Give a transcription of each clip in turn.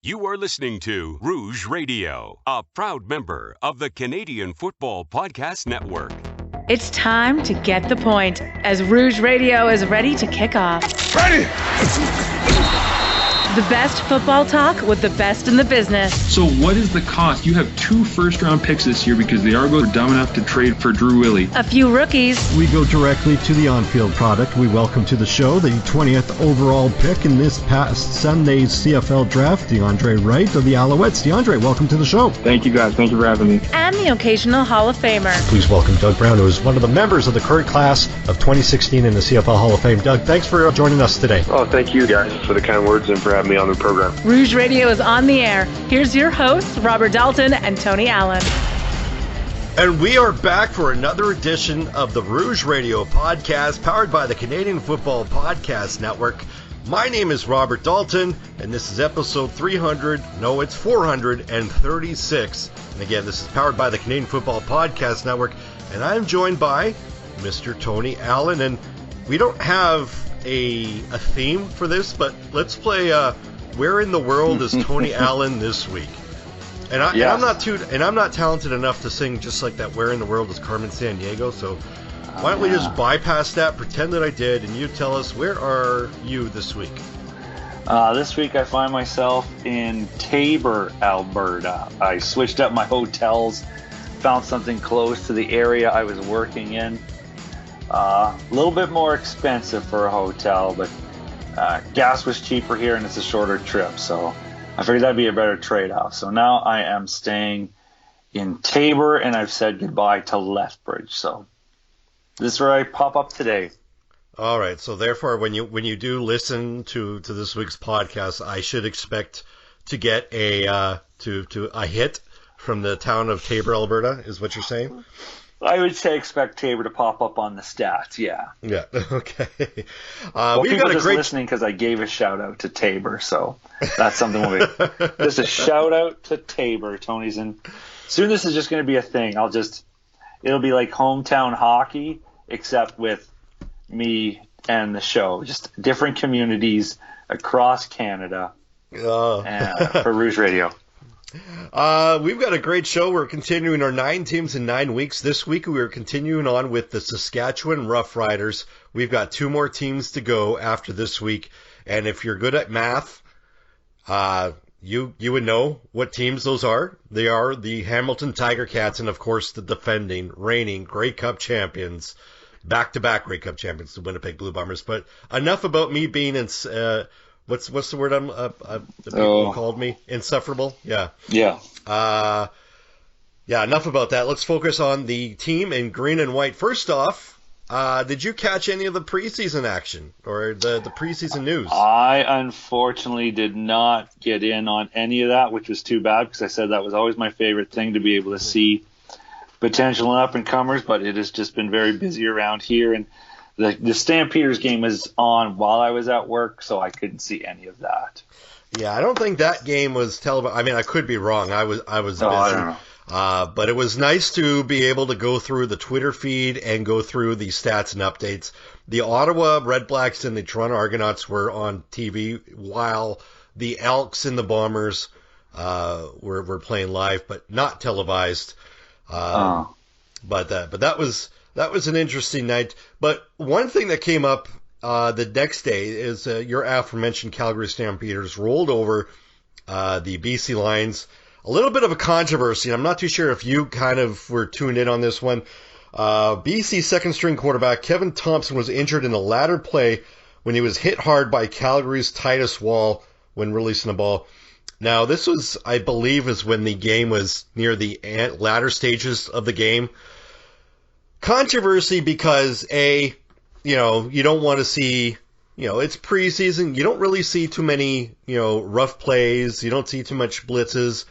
You are listening to Rouge Radio, a proud member of the Canadian Football Podcast Network. It's time to get the point as Rouge Radio is ready to kick off. Ready! The best football talk with the best in the business. So what is the cost? You have 2 first-round picks this year because the Argos are dumb enough to trade for Drew Willie. A few rookies. We go directly to the on-field product. We welcome to the show the 20th overall pick in this past Sunday's CFL draft, DeAndre Wright of the Alouettes. DeAndre, welcome to the show. Thank you, guys. Thank you for having me. And the occasional Hall of Famer. Please welcome Doug Brown, who is one of the members of the current class of 2016 in the CFL Hall of Fame. Doug, thanks for joining us today. Oh, thank you guys for the kind words and for having me on the program. Rouge Radio is on the air. Here's your hosts, Robert Dalton and Tony Allen. And we are back for another edition of the Rouge Radio podcast, powered by the Canadian Football Podcast Network. My name is Robert Dalton, and this is episode 436. And again, this is powered by the Canadian Football Podcast Network, and I'm joined by Mr. Tony Allen. And we don't have a theme for this, but let's play Where in the World is Tony Allen this week? And I'm not talented enough to sing just like that. Where in the World is Carmen Sandiego? So why don't we just bypass that, pretend that I did, and you tell us, where are you this week? This week I find myself in Taber, Alberta. I switched up my hotels, found something close to the area I was working in. A little bit more expensive for a hotel, but gas was cheaper here and it's a shorter trip, so I figured that'd be a better trade-off. So now I am staying in Taber, and I've said goodbye to Lethbridge. So this is where I pop up today. All right. So therefore, when you do listen to this week's podcast, I should expect to get a hit from the town of Taber, Alberta, is what you're saying? I would say expect Taber to pop up on the stats, yeah. Yeah, okay. We've people got a just great listening because I gave a shout-out to Taber, so that's something we'll be... Just a shout-out to Taber. Tony's in... Soon this is just going to be a thing. It'll be like hometown hockey, except with me and the show. Just different communities across Canada for Rouge Radio. We've got a great show. We're continuing our 9 teams in 9 weeks. This week we're continuing on with the Saskatchewan Roughriders. We've got 2 more teams to go after this week. And if you're good at math, you would know what teams those are. They are the Hamilton Tiger Cats and, of course, the defending, reigning Grey Cup champions, back-to-back Grey Cup champions, the Winnipeg Blue Bombers. But enough about me being in... What's the word people called me? Insufferable? Yeah. Yeah. Enough about that. Let's focus on the team in green and white. First off, did you catch any of the preseason action or the preseason news? I unfortunately did not get in on any of that, which was too bad because I said that was always my favorite thing, to be able to see potential up-and-comers, but it has just been very busy around here, and the Stampeders game was on while I was at work, so I couldn't see any of that. Yeah, I don't think that game was televised. I mean, I could be wrong. I was busy. I don't know. But it was nice to be able to go through the Twitter feed and go through the stats and updates. The Ottawa Red Blacks and the Toronto Argonauts were on TV while the Elks and the Bombers were playing live, but not televised. But that was an interesting night. But one thing that came up the next day is your aforementioned Calgary Stampeders rolled over the BC Lions. A little bit of a controversy. I'm not too sure if you kind of were tuned in on this one. BC second-string quarterback Kevin Thompson was injured in the latter play when he was hit hard by Calgary's Titus Wall when releasing the ball. Now, this was, I believe, is when the game was near the latter stages of the game. Controversy because, you don't want to see, it's preseason. You don't really see too many, rough plays. You don't see too much blitzes.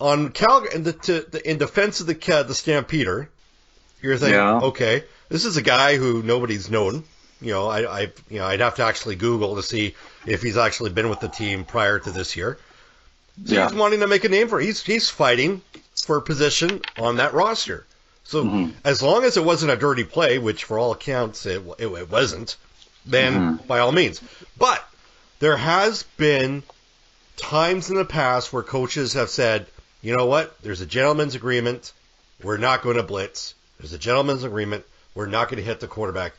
On Calgary, in defense of the Stampeder, you're thinking, okay, this is a guy who nobody's known. I'd have to actually Google to see if he's actually been with the team prior to this year. So he's wanting to make a name for it. He's fighting for a position on that roster. So as long as it wasn't a dirty play, which for all accounts it wasn't, then by all means. But there has been times in the past where coaches have said, you know what, there's a gentleman's agreement, we're not going to blitz. There's a gentleman's agreement, we're not going to hit the quarterback.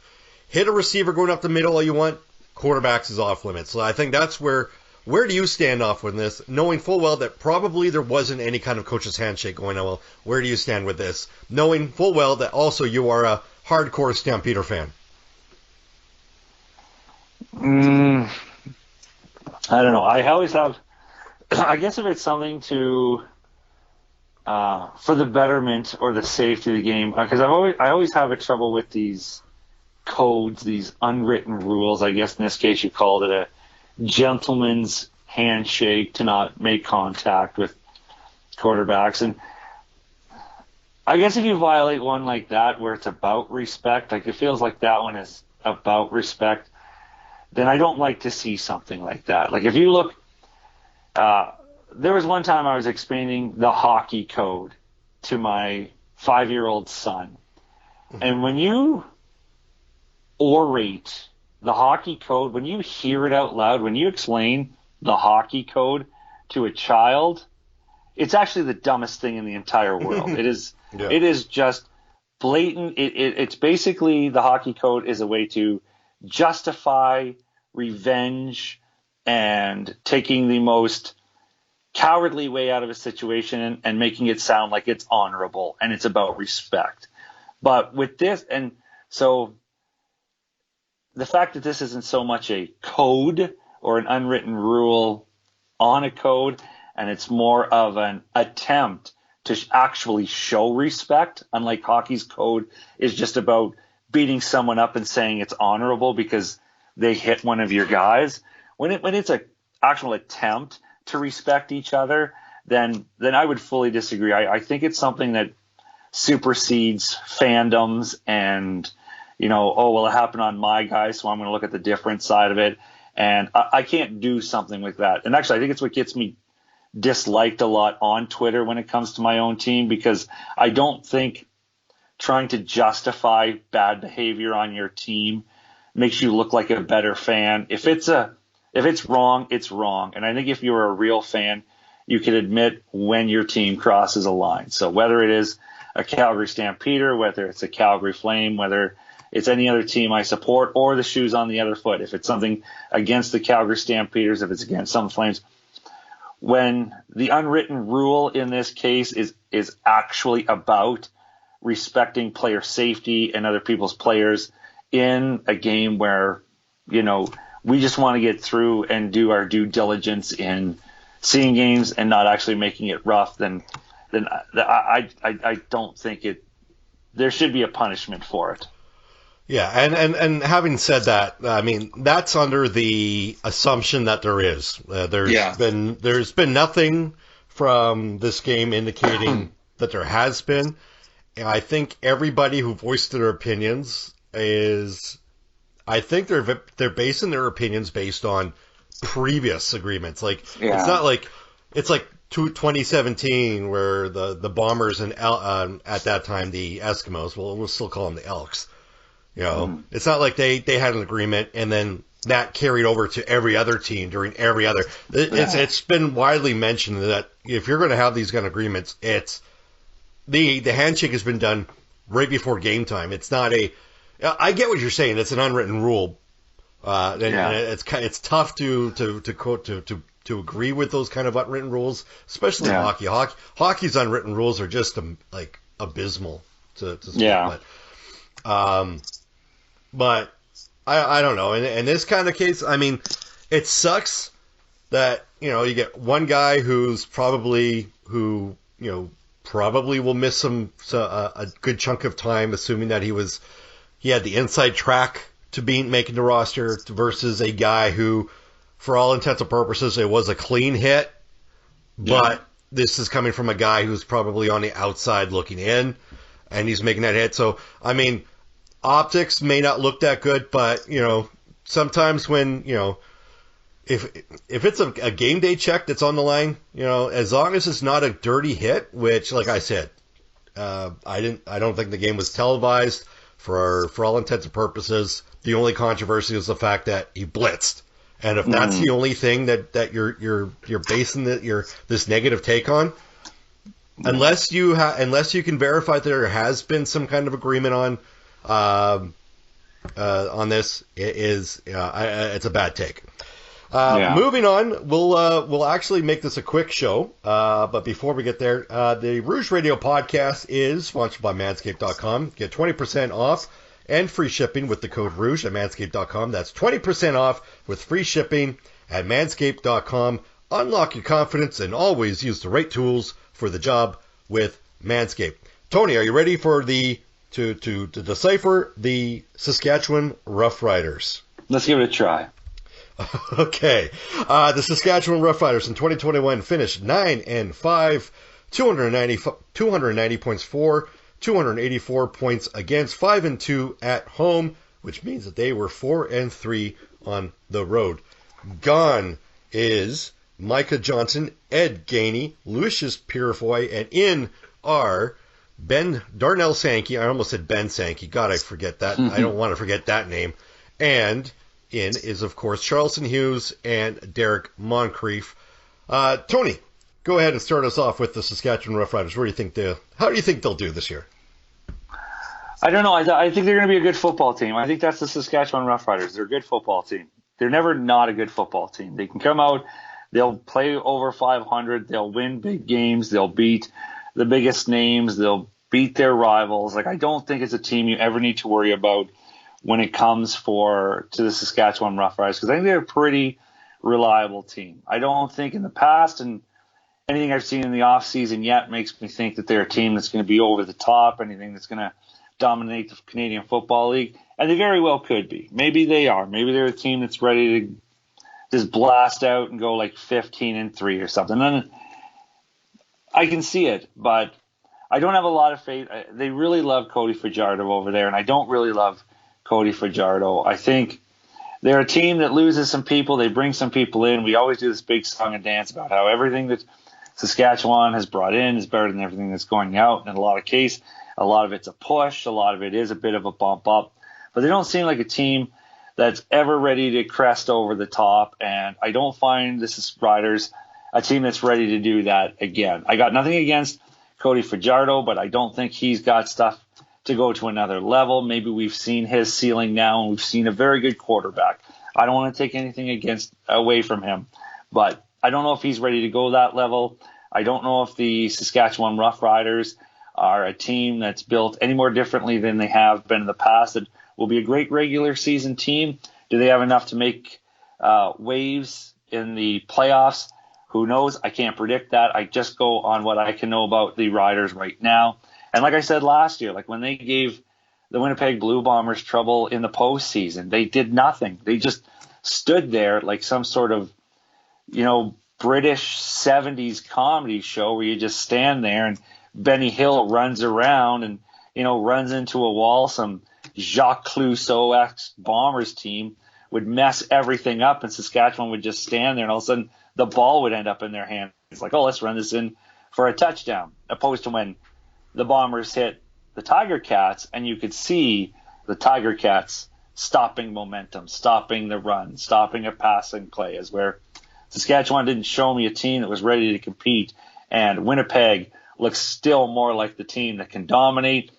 Hit a receiver going up the middle all you want, quarterbacks is off limits. So I think that's where do you stand off with this, knowing full well that probably there wasn't any kind of coach's handshake going on? Well, where do you stand with this, knowing full well that also you are a hardcore Stampeder fan? I don't know. I always have, I guess if it's something to, for the betterment or the safety of the game, because I always have a trouble with these codes, these unwritten rules. I guess in this case you called it a gentleman's handshake to not make contact with quarterbacks. And I guess if you violate one like that where it's about respect, like it feels like that one is about respect, then I don't like to see something like that. Like if you look, there was one time I was explaining the hockey code to my 5-year-old son. And when you orate the hockey code, when you hear it out loud, when you explain the hockey code to a child, it's actually the dumbest thing in the entire world. It is, yeah. It is just blatant. It's basically, the hockey code is a way to justify revenge and taking the most cowardly way out of a situation and making it sound like it's honorable and it's about respect. But with this, and so the fact that this isn't so much a code or an unwritten rule on a code, and it's more of an attempt to actually show respect, unlike hockey's code is just about beating someone up and saying it's honorable because they hit one of your guys. When it's an actual attempt to respect each other, then I would fully disagree. I think it's something that supersedes fandoms and, you know, oh, well, it happened on my guy, so I'm going to look at the different side of it. And I can't do something with that. And actually, I think it's what gets me disliked a lot on Twitter when it comes to my own team, because I don't think trying to justify bad behavior on your team makes you look like a better fan. If it's wrong, it's wrong. And I think if you're a real fan, you can admit when your team crosses a line. So whether it is a Calgary Stampeder, whether it's a Calgary Flame, whether it's any other team I support, or the shoes on the other foot, if it's something against the Calgary Stampeders, if it's against some Flames, when the unwritten rule in this case is actually about respecting player safety and other people's players in a game where, you know, we just want to get through and do our due diligence in seeing games and not actually making it rough, then I don't think there should be a punishment for it. Yeah, and having said that, I mean, that's under the assumption that there is. There's been nothing from this game indicating that there has been. And I think everybody who voiced their opinions I think they're basing their opinions based on previous agreements. Like, It's not like, it's like 2017 where the Bombers and at that time the Eskimos, well, we'll still call them the Elks. You know, It's not like they had an agreement and then that carried over to every other team during every other. It's been widely mentioned that if you're going to have these kind of agreements, it's the handshake has been done right before game time. It's not I get what you're saying. It's an unwritten rule, and it's tough to agree with those kind of unwritten rules, especially in hockey. Hockey's unwritten rules are just like abysmal to say. But I don't know. In this kind of case, I mean, it sucks that, you know, you get one guy who probably will miss a good chunk of time, assuming that he had the inside track to making the roster, versus a guy who, for all intents and purposes, it was a clean hit. But this is coming from a guy who's probably on the outside looking in, and he's making that hit. So, I mean, optics may not look that good, but, you know, sometimes when, you know, if it's a game day check that's on the line, you know, as long as it's not a dirty hit, which, like I said, I don't think the game was televised for all intents and purposes. The only controversy is the fact that he blitzed, And if that's the only thing that you're basing this negative take on, unless you can verify that there has been some kind of agreement on this, it's a bad take. Moving on, we'll actually make this a quick show. But before we get there, the Rouge Radio podcast is sponsored by Manscaped.com. Get 20% off and free shipping with the code Rouge at Manscaped.com. That's 20% off with free shipping at Manscaped.com. Unlock your confidence and always use the right tools for the job with Manscaped. Tony, are you ready for to decipher the Saskatchewan Roughriders? Let's give it a try. Okay. The Saskatchewan Roughriders in 2021 finished 9-5, 290 points for, 284 points against, 5-2 at home, which means that they were 4-3 on the road. Gone is Micah Johnson, Ed Gainey, Lucius Purifoy, and in are Darnell Sankey. I almost said Ben Sankey. God, I forget that. I don't want to forget that name. And in is, of course, Charleston Hughes and Derek Moncrief. Tony, go ahead and start us off with the Saskatchewan Roughriders. How do you think they'll do this year? I don't know. I think they're going to be a good football team. I think that's the Saskatchewan Roughriders. They're a good football team. They're never not a good football team. They can come out, they'll play over 500, they'll win big games, they'll beat the biggest names, they'll beat their rivals. I don't think it's a team you ever need to worry about when it comes to the Saskatchewan Roughriders, because I think they're a pretty reliable team. I don't think in the past, and anything I've seen in the offseason yet makes me think that they're a team that's going to be over the top, anything that's going to dominate the Canadian Football League, and they very well could be. Maybe they are. Maybe they're a team that's ready to just blast out and go 15-3 or something. And I can see it, but I don't have a lot of faith. They really love Cody Fajardo over there, and I don't really love Cody Fajardo. I think they're a team that loses some people. They bring some people in. We always do this big song and dance about how everything that Saskatchewan has brought in is better than everything that's going out. In a lot of cases, a lot of it's a push. A lot of it is a bit of a bump up. But they don't seem like a team that's ever ready to crest over the top. And I don't find the Riders a team that's ready to do that again. I got nothing against Cody Fajardo, but I don't think he's got stuff to go to another level. Maybe we've seen his ceiling now, and we've seen a very good quarterback. I don't want to take anything away from him, but I don't know if he's ready to go that level. I don't know if the Saskatchewan Roughriders are a team that's built any more differently than they have been in the past. That will be a great regular season team. Do they have enough to make waves in the playoffs? Who knows? I can't predict that. I just go on what I can know about the Riders right now. And like I said last year, when they gave the Winnipeg Blue Bombers trouble in the postseason, they did nothing. They just stood there like some sort of, British 70s comedy show where you just stand there and Benny Hill runs around and, runs into a wall. Some Jacques Clouseau ex-Bombers team would mess everything up, and Saskatchewan would just stand there, and all of a sudden the ball would end up in their hand. It's like, oh, let's run this in for a touchdown, opposed to when the Bombers hit the Tiger Cats, and you could see the Tiger Cats stopping momentum, stopping the run, stopping a passing play, is where Saskatchewan didn't show me a team that was ready to compete, and Winnipeg looks still more like the team that can dominate.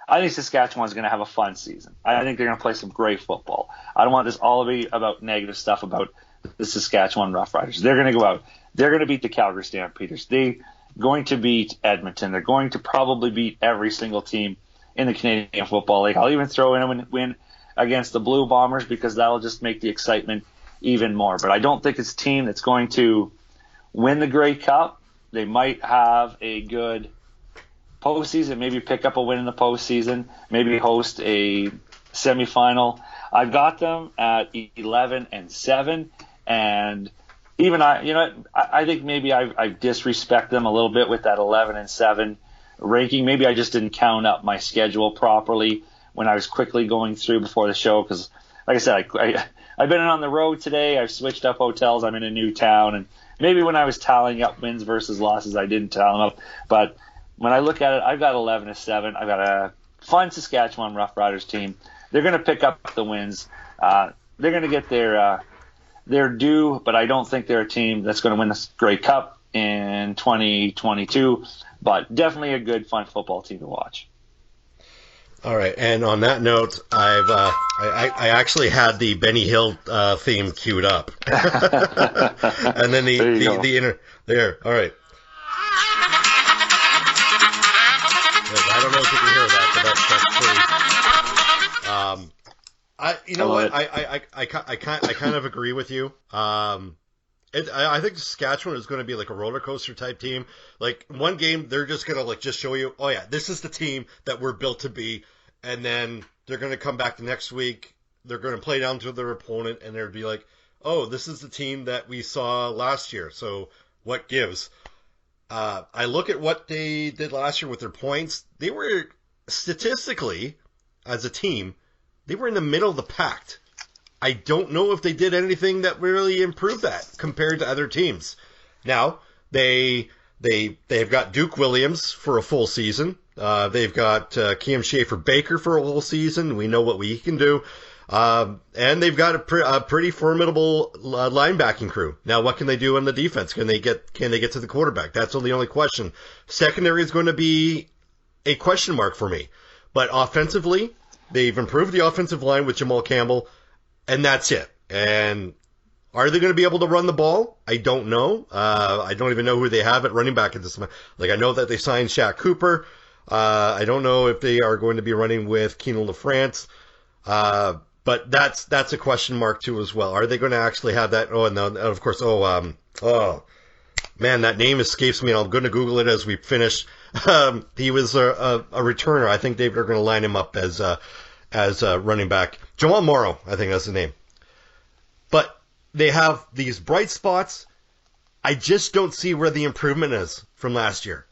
I think Saskatchewan's going to have a fun season. I think they're going to play some great football. I don't want this all to be about negative stuff about the Saskatchewan Roughriders. They're going to go out. They're going to beat the Calgary Stampeders. They're going to beat Edmonton. They're going to probably beat every single team in the Canadian Football League. I'll even throw in a win against the Blue Bombers because that'll just make the excitement even more. But I don't think it's a team that's going to win the Grey Cup. They might have a good postseason, maybe pick up a win in the postseason, maybe host a semifinal. I've got them at 11-7, and even I think maybe I disrespect them a little bit with that 11-7 ranking. Maybe I just didn't count up my schedule properly when I was quickly going through before the show, because like I said, I've been on the road today. I've switched up hotels. I'm in a new town, and maybe when I was tallying up wins versus losses, I didn't tally them up. But when I look at it, I've got 11-7. I've got a fun Saskatchewan Roughriders team. They're going to pick up the wins. They're going to get their they're due, but I don't think they're a team that's going to win the Grey Cup in 2022. But definitely a good, fun football team to watch. All right, and on that note, I actually had the Benny Hill theme queued up, and then the inner there. All right. I don't know if you can hear that, but I kind of agree with you. I think Saskatchewan is going to be like a roller coaster type team. Like one game, they're just going to like just show you, oh yeah, this is the team that we're built to be, and then they're going to come back the next week. They're going to play down to their opponent, and they'll be like, oh, this is the team that we saw last year. So what gives? I look at what they did last year with their points. They were statistically, as a team, they were in the middle of the pack. I don't know if they did anything that really improved that compared to other teams. Now, they've got Duke Williams for a full season. They've got Keem Schaefer-Baker for a whole season. We know what we can do. And they've got a pretty formidable linebacking crew. Now, what can they do on the defense? Can they get to the quarterback? That's the only question. Secondary is going to be a question mark for me. But offensively, they've improved the offensive line with Jamal Campbell. And that's it. And are they going to be able to run the ball? I don't know. I don't even know who they have at running back at this moment. Like, I know that they signed Shaq Cooper. I don't know if they are going to be running with Keenan LaFrance. But that's a question mark too as well. Are they going to actually have that? Oh, and of course, man, that name escapes me, and I'm going to Google it as we finish. He was a returner. I think they're going to line him up as running back. Jamal Morrow, I think that's the name. But they have these bright spots. I just don't see where the improvement is from last year.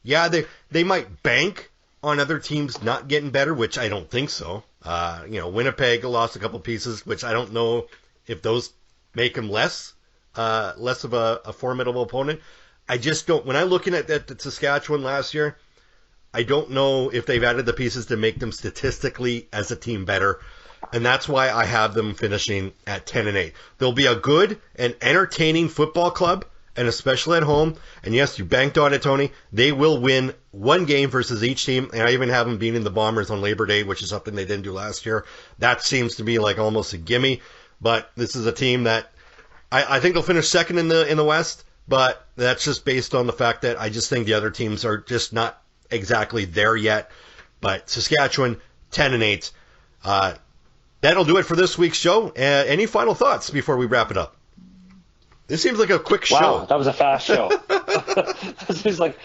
Yeah, they might bank on other teams not getting better, which I don't think so. Winnipeg lost a couple pieces, which I don't know if those make them less of a formidable opponent. I just don't. When I'm looking at Saskatchewan last year, I don't know if they've added the pieces to make them statistically as a team better, and that's why I have them finishing at 10-8. They'll be a good and entertaining football club, and especially at home. And yes, you banked on it, Tony. They will win one game versus each team, and I even have them beating the Bombers on Labor Day, which is something they didn't do last year. That seems to be like almost a gimme. But this is a team that I think they'll finish second in the West, but that's just based on the fact that I just think the other teams are just not exactly there yet. But Saskatchewan, 10-8. That'll do it for this week's show. Any final thoughts before we wrap it up? This seems like a quick show. Wow, that was a fast show. It's like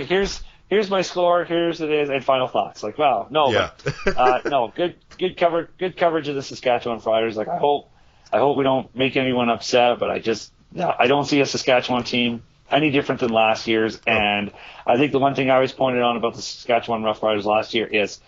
here's my score, here's it is, and final thoughts. Like, wow, no, yeah. But, no, good coverage of the Saskatchewan Roughriders. Like, I hope we don't make anyone upset, but I don't see a Saskatchewan team any different than last year's. And I think the one thing I always pointed on about the Saskatchewan Roughriders last year is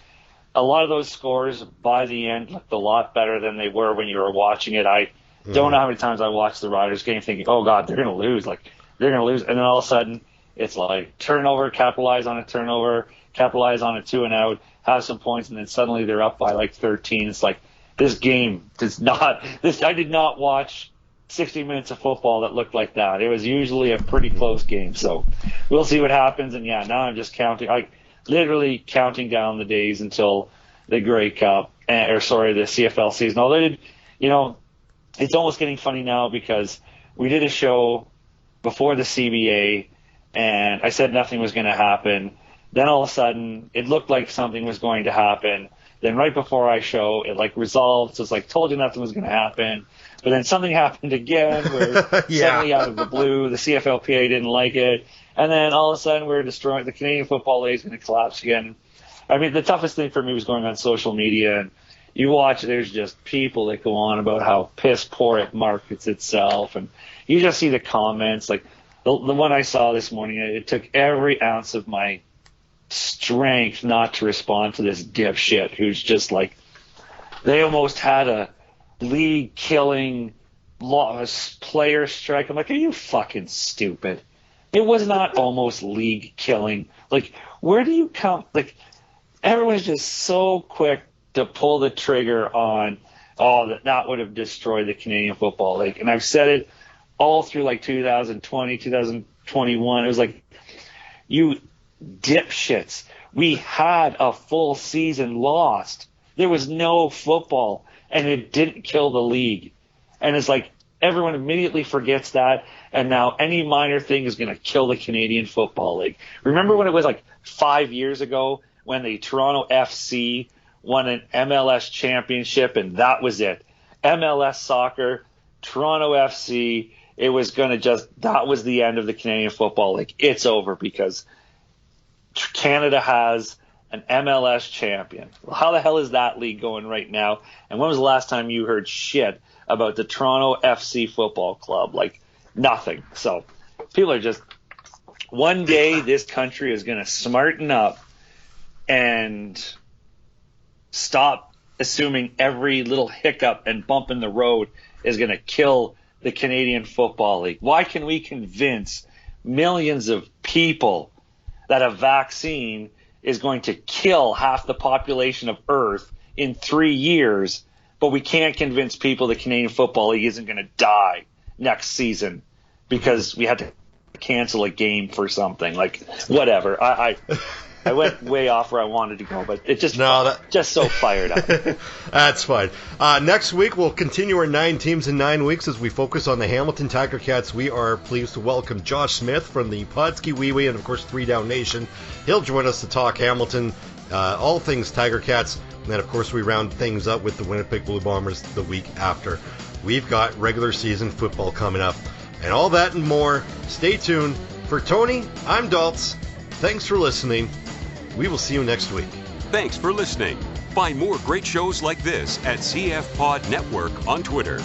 a lot of those scores by the end looked a lot better than they were when you were watching it. I don't know how many times I watched the Riders game thinking, oh, God, they're going to lose. Like, they're going to lose. And then all of a sudden, it's like turnover, capitalize on a turnover, capitalize on a 2-and-out, have some points, and then suddenly they're up by like 13. It's like this game does not – I did not watch 60 minutes of football that looked like that. It was usually a pretty close game. So we'll see what happens. And, yeah, now I'm just literally counting down the days until the Grey Cup – the CFL season. Although, it's almost getting funny now because we did a show before the CBA and I said nothing was going to happen. Then all of a sudden it looked like something was going to happen. Then right before our show, it like resolved. So it's like, told you nothing was going to happen. But then something happened again where suddenly out of the blue, the CFLPA didn't like it. And then all of a sudden we're destroying the Canadian Football League is going to collapse again. I mean, the toughest thing for me was going on social media and you watch, there's just people that go on about how piss poor it markets itself. And you just see the comments. Like the one I saw this morning, it took every ounce of my strength not to respond to this dipshit who's just like, they almost had a league-killing player strike. I'm like, are you fucking stupid? It was not almost league-killing. Like, where do you come? Like, everyone's just so quick to pull the trigger on Oh, that would have destroyed the Canadian Football League. And I've said it all through like 2020, 2021. It was like, you dipshits. We had a full season lost. There was no football, and it didn't kill the league. And it's like everyone immediately forgets that, and now any minor thing is going to kill the Canadian Football League. Remember when it was like 5 years ago when the Toronto FC won an MLS championship, and that was it. MLS soccer, Toronto FC, it was going to that was the end of the Canadian Football League. It's over because Canada has an MLS champion. Well, how the hell is that league going right now? And when was the last time you heard shit about the Toronto FC Football Club? Like, nothing. So people are just, one day this country is going to smarten up and stop assuming every little hiccup and bump in the road is going to kill the Canadian Football League. Why can we convince millions of people that a vaccine is going to kill half the population of Earth in 3 years, but we can't convince people the Canadian Football League isn't going to die next season because we had to cancel a game for something? Like, whatever. I went way off where I wanted to go, but it just so fired up. That's fine. Next week, we'll continue our 9 teams in 9 weeks as we focus on the Hamilton Tiger Cats. We are pleased to welcome Josh Smith from the Podski Wee Wee and, of course, 3 Down Nation. He'll join us to talk Hamilton, all things Tiger Cats. And then, of course, we round things up with the Winnipeg Blue Bombers the week after. We've got regular season football coming up. And all that and more. Stay tuned. For Tony, I'm Dalts. Thanks for listening. We will see you next week. Thanks for listening. Find more great shows like this at CF Pod Network on Twitter.